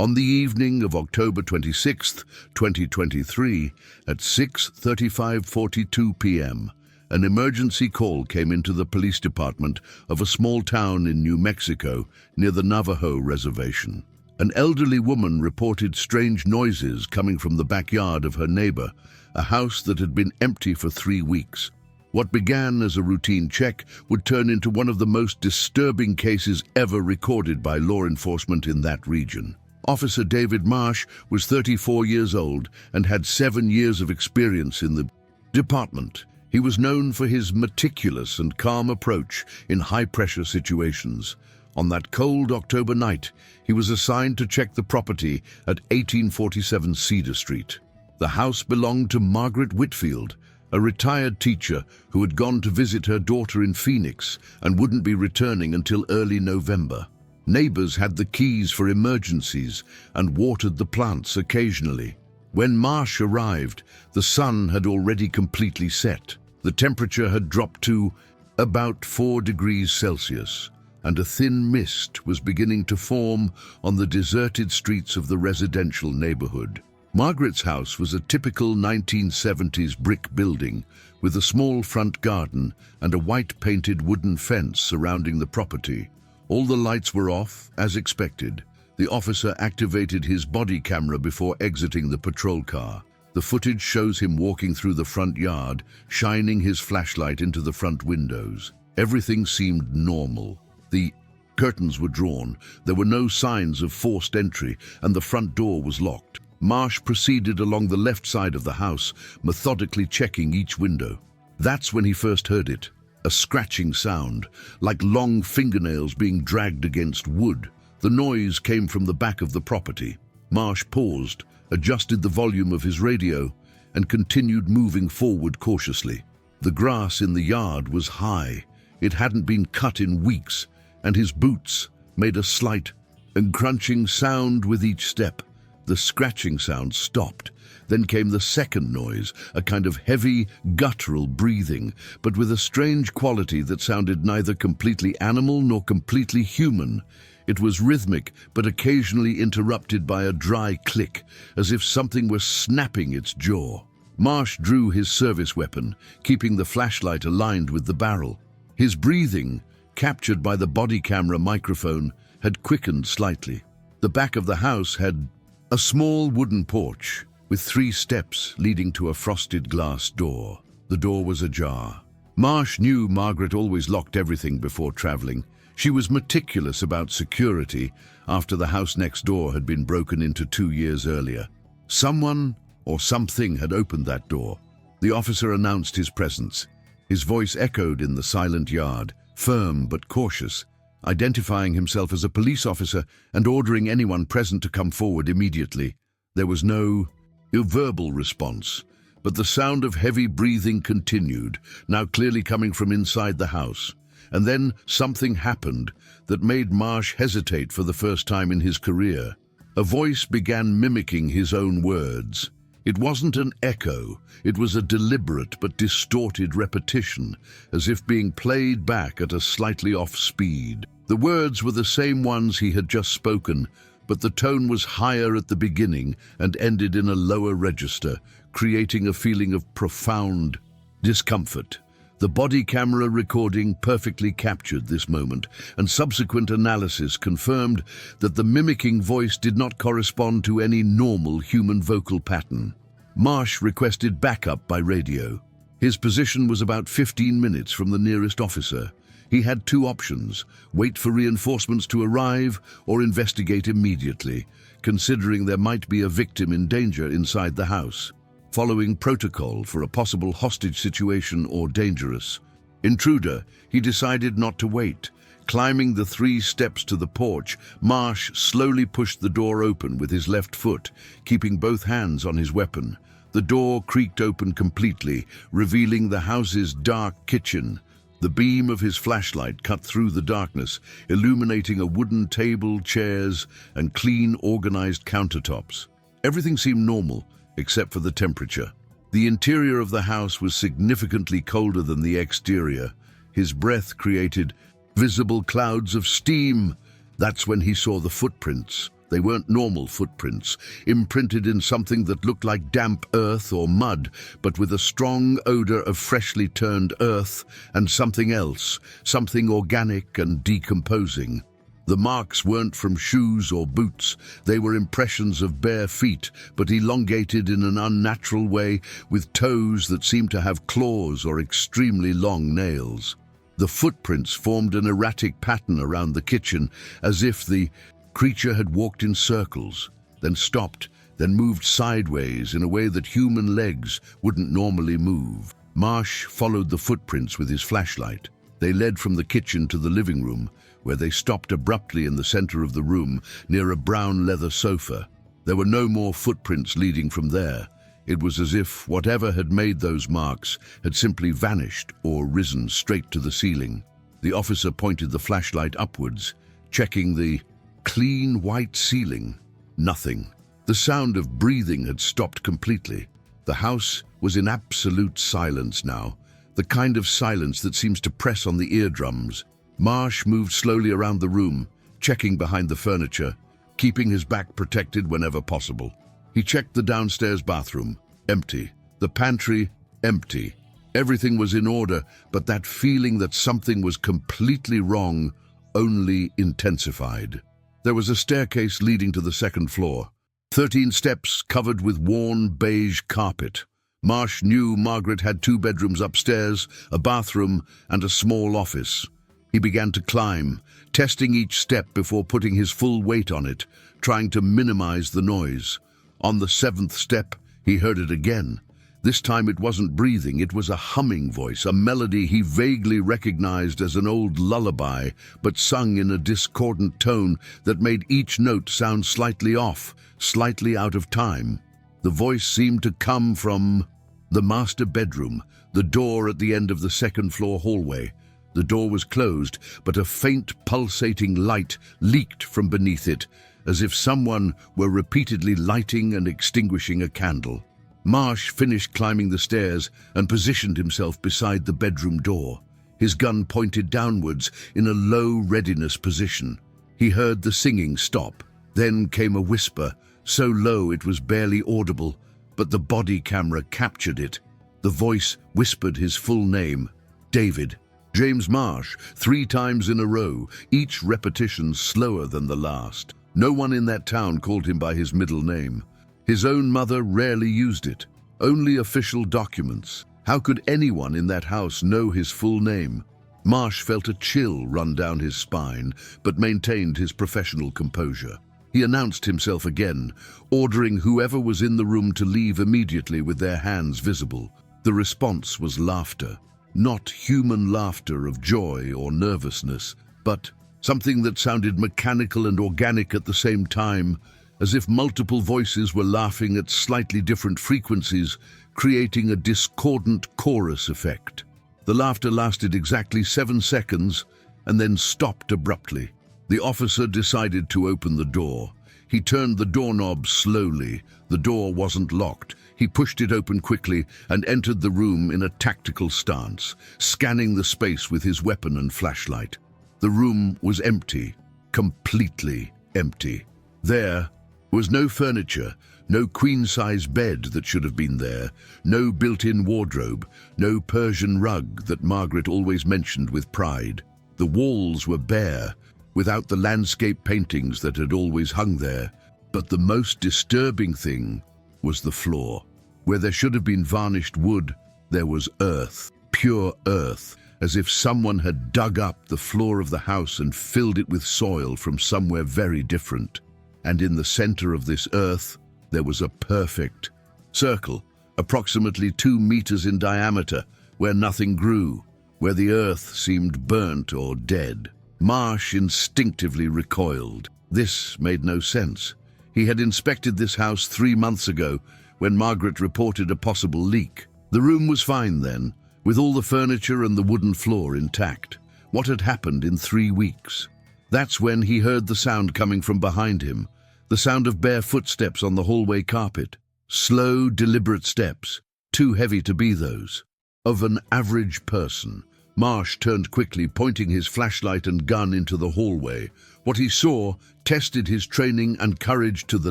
On the evening of October 26, 2023, at 6:35:42 p.m., an emergency call came into the police department of a small town in New Mexico near the Navajo reservation. An elderly woman reported strange noises coming from the backyard of her neighbor, a house that had been empty for 3 weeks. What began as a routine check would turn into one of the most disturbing cases ever recorded by law enforcement in that region. Officer David Marsh was 34 years old and had 7 years of experience in the department. He was known for his meticulous and calm approach in high-pressure situations. On that cold October night, he was assigned to check the property at 1847 Cedar Street. The house belonged to Margaret Whitfield, a retired teacher who had gone to visit her daughter in Phoenix and wouldn't be returning until early November. Neighbors had the keys for emergencies and watered the plants occasionally. When Marsh arrived, the sun had already completely set. The temperature had dropped to about 4 degrees Celsius, and a thin mist was beginning to form on the deserted streets of the residential neighborhood. Margaret's house was a typical 1970s brick building with a small front garden and a white-painted wooden fence surrounding the property. All the lights were off, as expected. The officer activated his body camera before exiting the patrol car. The footage shows him walking through the front yard, shining his flashlight into the front windows. Everything seemed normal. The curtains were drawn, there were no signs of forced entry, and the front door was locked. Marsh proceeded along the left side of the house, methodically checking each window. That's when he first heard it. A scratching sound, like long fingernails being dragged against wood. The noise came from the back of the property. Marsh paused, adjusted the volume of his radio, and continued moving forward cautiously. The grass in the yard was high. It hadn't been cut in weeks, and his boots made a slight and crunching sound with each step. The scratching sound stopped. Then came the second noise, a kind of heavy, guttural breathing, but with a strange quality that sounded neither completely animal nor completely human. It was rhythmic, but occasionally interrupted by a dry click, as if something were snapping its jaw. Marsh drew his service weapon, keeping the flashlight aligned with the barrel. His breathing, captured by the body camera microphone, had quickened slightly. The back of the house had a small wooden porch with 3 steps leading to a frosted glass door. The door was ajar. Marsh knew Margaret always locked everything before traveling. She was meticulous about security after the house next door had been broken into 2 years earlier. Someone or something had opened that door. The officer announced his presence. His voice echoed in the silent yard, firm but cautious, identifying himself as a police officer and ordering anyone present to come forward immediately. There was no verbal response, but the sound of heavy breathing continued, now clearly coming from inside the house. And then something happened that made Marsh hesitate for the first time in his career. A voice began mimicking his own words. It wasn't an echo, it was a deliberate but distorted repetition, as if being played back at a slightly off speed. The words were the same ones he had just spoken, but the tone was higher at the beginning and ended in a lower register, creating a feeling of profound discomfort. The body camera recording perfectly captured this moment, and subsequent analysis confirmed that the mimicking voice did not correspond to any normal human vocal pattern. Marsh requested backup by radio. His position was about 15 minutes from the nearest officer. He had 2 options: wait for reinforcements to arrive or investigate immediately, considering there might be a victim in danger inside the house. Following protocol for a possible hostage situation or dangerous intruder, he decided not to wait. Climbing the 3 steps to the porch, Marsh slowly pushed the door open with his left foot, keeping both hands on his weapon. The door creaked open completely, revealing the house's dark kitchen. The beam of his flashlight cut through the darkness, illuminating a wooden table, chairs, and clean, organized countertops. Everything seemed normal, except for the temperature. The interior of the house was significantly colder than the exterior. His breath created visible clouds of steam. That's when he saw the footprints. They weren't normal footprints, imprinted in something that looked like damp earth or mud, but with a strong odor of freshly turned earth and something else, something organic and decomposing. The marks weren't from shoes or boots. They were impressions of bare feet, but elongated in an unnatural way, with toes that seemed to have claws or extremely long nails. The footprints formed an erratic pattern around the kitchen, as if the creature had walked in circles, then stopped, then moved sideways in a way that human legs wouldn't normally move. Marsh followed the footprints with his flashlight. They led from the kitchen to the living room, where they stopped abruptly in the center of the room, near a brown leather sofa. There were no more footprints leading from there. It was as if whatever had made those marks had simply vanished or risen straight to the ceiling. The officer pointed the flashlight upwards, checking the clean white ceiling. Nothing. The sound of breathing had stopped completely. The house was in absolute silence now, the kind of silence that seems to press on the eardrums. Marsh moved slowly around the room, checking behind the furniture, keeping his back protected whenever possible. He checked the downstairs bathroom. Empty. The pantry, empty. Everything was in order, but that feeling that something was completely wrong only intensified. There was a staircase leading to the second floor. 13 steps covered with worn beige carpet. Marsh knew Margaret had 2 bedrooms upstairs, a bathroom, and a small office. He began to climb, testing each step before putting his full weight on it, trying to minimize the noise. On the 7th step, he heard it again. This time it wasn't breathing, it was a humming voice, a melody he vaguely recognized as an old lullaby, but sung in a discordant tone that made each note sound slightly off, slightly out of time. The voice seemed to come from the master bedroom, the door at the end of the second-floor hallway. The door was closed, but a faint pulsating light leaked from beneath it, as if someone were repeatedly lighting and extinguishing a candle. Marsh finished climbing the stairs and positioned himself beside the bedroom door, his gun pointed downwards in a low readiness position. He heard the singing stop. Then came a whisper, so low it was barely audible, but the body camera captured it. The voice whispered his full name, David. James Marsh, 3 times in a row, each repetition slower than the last. No one in that town called him by his middle name. His own mother rarely used it. Only official documents. How could anyone in that house know his full name? Marsh felt a chill run down his spine, but maintained his professional composure. He announced himself again, ordering whoever was in the room to leave immediately with their hands visible. The response was laughter. Not human laughter of joy or nervousness, but something that sounded mechanical and organic at the same time, as if multiple voices were laughing at slightly different frequencies, creating a discordant chorus effect. The laughter lasted exactly 7 seconds and then stopped abruptly. The officer decided to open the door. He turned the doorknob slowly. The door wasn't locked. He pushed it open quickly and entered the room in a tactical stance, scanning the space with his weapon and flashlight. The room was empty, completely empty. There was no furniture, no queen-size bed that should have been there, no built-in wardrobe, no Persian rug that Margaret always mentioned with pride. The walls were bare, without the landscape paintings that had always hung there. But the most disturbing thing was the floor. Where there should have been varnished wood, there was earth, pure earth, as if someone had dug up the floor of the house and filled it with soil from somewhere very different. And in the center of this earth, there was a perfect circle, approximately 2 meters in diameter, where nothing grew, where the earth seemed burnt or dead. Marsh instinctively recoiled. This made no sense. He had inspected this house 3 months ago, when Margaret reported a possible leak. The room was fine then, with all the furniture and the wooden floor intact. What had happened in 3 weeks? That's when he heard the sound coming from behind him, the sound of bare footsteps on the hallway carpet. Slow, deliberate steps, too heavy to be those of an average person. Marsh turned quickly, pointing his flashlight and gun into the hallway. What he saw tested his training and courage to the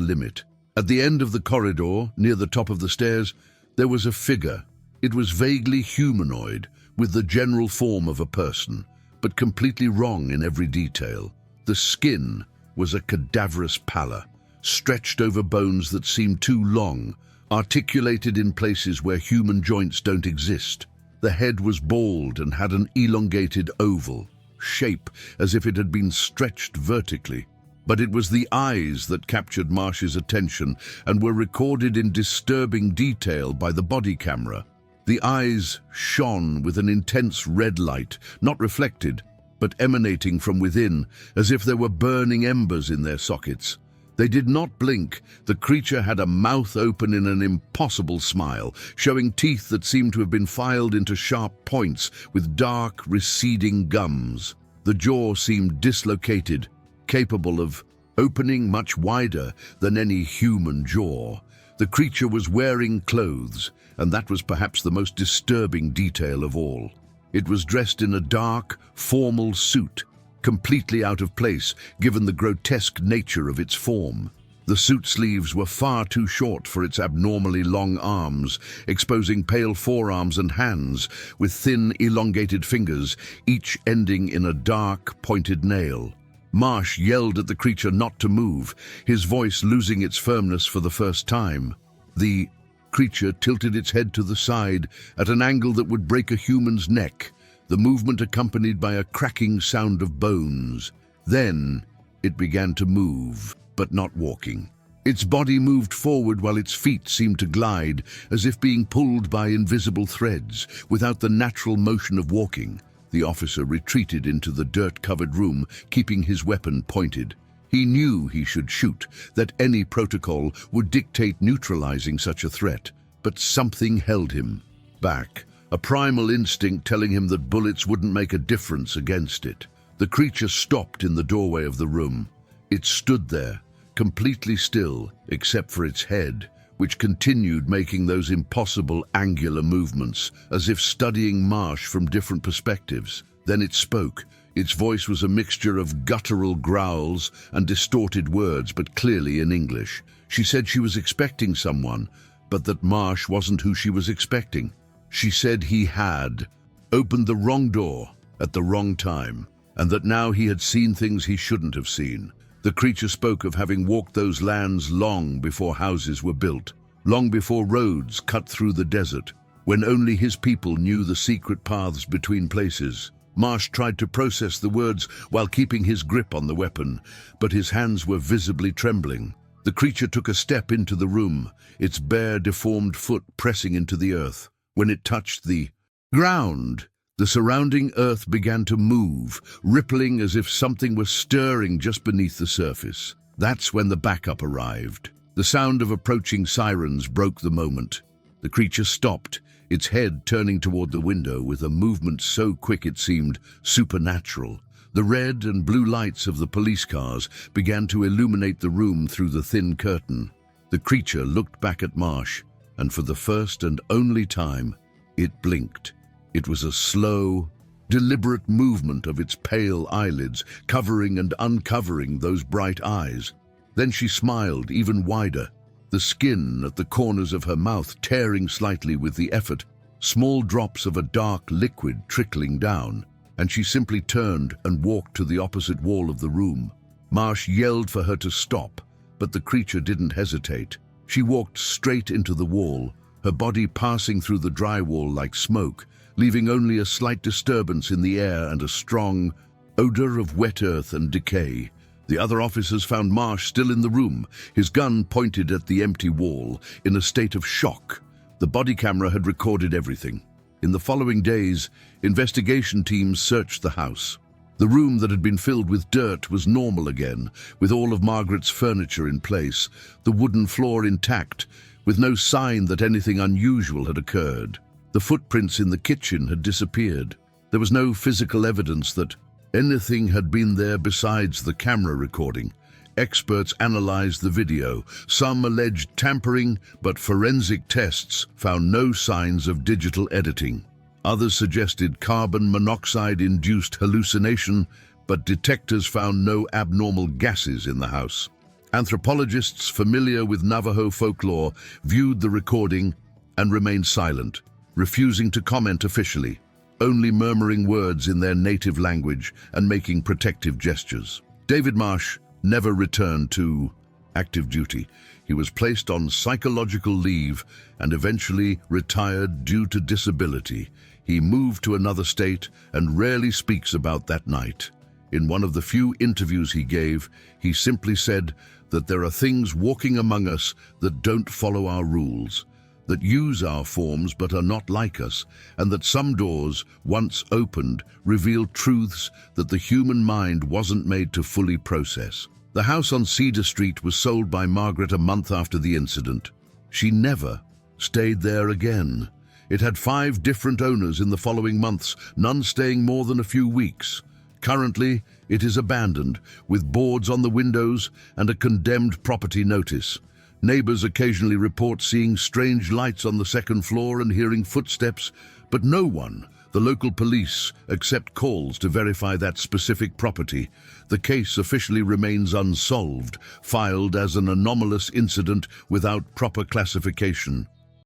limit. At the end of the corridor, near the top of the stairs, there was a figure. It was vaguely humanoid, with the general form of a person, but completely wrong in every detail. The skin was a cadaverous pallor, stretched over bones that seemed too long, articulated in places where human joints don't exist. The head was bald and had an elongated oval shape, as if it had been stretched vertically. But it was the eyes that captured Marsh's attention and were recorded in disturbing detail by the body camera. The eyes shone with an intense red light, not reflected, but emanating from within, as if there were burning embers in their sockets. They did not blink. The creature had a mouth open in an impossible smile, showing teeth that seemed to have been filed into sharp points with dark, receding gums. The jaw seemed dislocated, capable of opening much wider than any human jaw. The creature was wearing clothes, and that was perhaps the most disturbing detail of all. It was dressed in a dark, formal suit, completely out of place given the grotesque nature of its form. The suit sleeves were far too short for its abnormally long arms, exposing pale forearms and hands with thin, elongated fingers, each ending in a dark, pointed nail. Marsh yelled at the creature not to move, his voice losing its firmness for the first time. The creature tilted its head to the side at an angle that would break a human's neck, the movement accompanied by a cracking sound of bones. Then it began to move, but not walking. Its body moved forward while its feet seemed to glide, as if being pulled by invisible threads, without the natural motion of walking. The officer retreated into the dirt-covered room, keeping his weapon pointed. He knew he should shoot, that any protocol would dictate neutralizing such a threat, but something held him back, a primal instinct telling him that bullets wouldn't make a difference against it. The creature stopped in the doorway of the room. It stood there, completely still, except for its head, which continued making those impossible angular movements, as if studying Marsh from different perspectives. Then it spoke. Its voice was a mixture of guttural growls and distorted words, but clearly in English. She said she was expecting someone, but that Marsh wasn't who she was expecting. She said he had opened the wrong door at the wrong time, and that now he had seen things he shouldn't have seen. The creature spoke of having walked those lands long before houses were built, long before roads cut through the desert, when only his people knew the secret paths between places. Marsh tried to process the words while keeping his grip on the weapon, but his hands were visibly trembling. The creature took a step into the room, its bare, deformed foot pressing into the earth. When it touched the ground, the surrounding earth began to move, rippling as if something was stirring just beneath the surface. That's when the backup arrived. The sound of approaching sirens broke the moment. The creature stopped, its head turning toward the window with a movement so quick it seemed supernatural. The red and blue lights of the police cars began to illuminate the room through the thin curtain. The creature looked back at Marsh, and for the first and only time, it blinked. It was a slow, deliberate movement of its pale eyelids, covering and uncovering those bright eyes. Then she smiled even wider, the skin at the corners of her mouth tearing slightly with the effort, small drops of a dark liquid trickling down, and she simply turned and walked to the opposite wall of the room. Marsh yelled for her to stop, but the creature didn't hesitate. She walked straight into the wall, her body passing through the drywall like smoke, leaving only a slight disturbance in the air and a strong odor of wet earth and decay. The other officers found Marsh still in the room, his gun pointed at the empty wall, in a state of shock. The body camera had recorded everything. In the following days, investigation teams searched the house. The room that had been filled with dirt was normal again, with all of Margaret's furniture in place, the wooden floor intact, with no sign that anything unusual had occurred. The footprints in the kitchen had disappeared. There was no physical evidence that anything had been there besides the camera recording. Experts analyzed the video. Some alleged tampering, but forensic tests found no signs of digital editing. Others suggested carbon monoxide-induced hallucination, but detectives found no abnormal gases in the house. Anthropologists familiar with Navajo folklore viewed the recording and remained silent, refusing to comment officially, only murmuring words in their native language and making protective gestures. David Marsh never returned to active duty. He was placed on psychological leave and eventually retired due to disability. He moved to another state and rarely speaks about that night. In one of the few interviews he gave, he simply said that there are things walking among us that don't follow our rules, that use our forms but are not like us, and that some doors, once opened, reveal truths that the human mind wasn't made to fully process. The house on Cedar Street was sold by Margaret a month after the incident. She never stayed there again. It had 5 different owners in the following months, none staying more than a few weeks. Currently, it is abandoned, with boards on the windows and a condemned property notice. Neighbors occasionally report seeing strange lights on the second floor and hearing footsteps, but no one, the local police, accept calls to verify that specific property. The case officially remains unsolved, filed as an anomalous incident without proper classification.